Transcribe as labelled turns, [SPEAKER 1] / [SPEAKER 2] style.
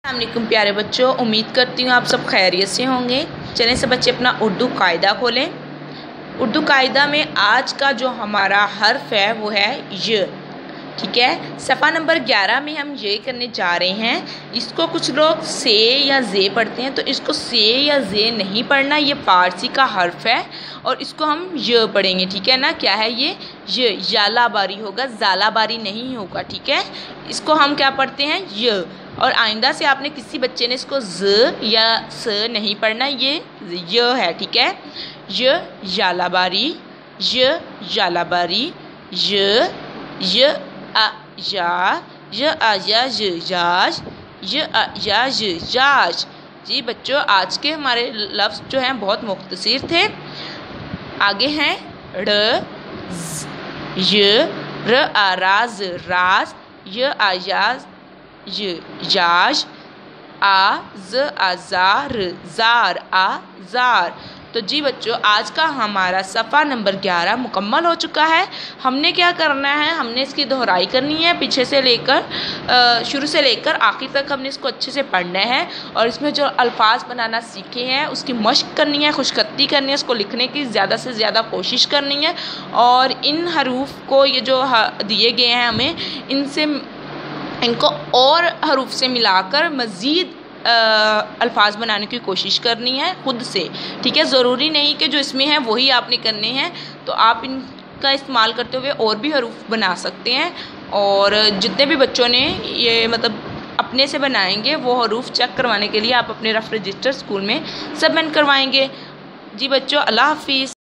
[SPEAKER 1] अस्सलामुअलैकुम प्यारे बच्चों, उम्मीद करती हूँ आप सब खैरियत से होंगे। चलें सब बच्चे अपना उर्दू कायदा खोलें। उर्दू कायदा में आज का जो हमारा हर्फ है वो है य। ठीक है, सफ़ा नंबर 11 में हम ये करने जा रहे हैं। इसको कुछ लोग से या जे पढ़ते हैं, तो इसको से या जे नहीं पढ़ना। ये फारसी का हर्फ है और इसको हम य पढ़ेंगे। ठीक है ना, क्या है ये? य जालाबारी होगा, जालाबारी नहीं होगा। ठीक है, इसको हम क्या पढ़ते हैं? य। और आइंदा से आपने किसी बच्चे ने इसको ज या स नहीं पढ़ना, ये य है। ठीक है, य जालाबारी, य जालाबारी, य आ या, य आ या य याज, य आ या य याज। जी बच्चों, आज के हमारे लफ्ज़ जो हैं बहुत मुख्तसर थे। आगे हैं ड़ य, र आ राज राज, य आ याज य याज, आ ज आ जार जार आ जार। तो जी बच्चों, आज का हमारा सफ़ा नंबर 11 मुकम्मल हो चुका है। हमने क्या करना है, हमने इसकी दोहराई करनी है। पीछे से लेकर शुरू से लेकर आखिर तक हमने इसको अच्छे से पढ़ना है और इसमें जो अल्फाज बनाना सीखे हैं उसकी मश्क करनी है, खुशखती करनी है, इसको लिखने की ज़्यादा से ज़्यादा कोशिश करनी है। और इन हरूफ को, ये जो दिए गए हैं हमें, इनको और हरूफ से मिलाकर मज़ीद अल्फाज बनाने की कोशिश करनी है खुद से। ठीक है, ज़रूरी नहीं कि जो इसमें है वही आपने करने हैं, तो आप इनका इस्तेमाल करते हुए और भी हरूफ बना सकते हैं। और जितने भी बच्चों ने ये अपने से बनाएंगे वो हरूफ चेक करवाने के लिए आप अपने रफ रजिस्टर स्कूल में सबमिट करवाएंगे। जी बच्चों, अल्लाह हाफिज़।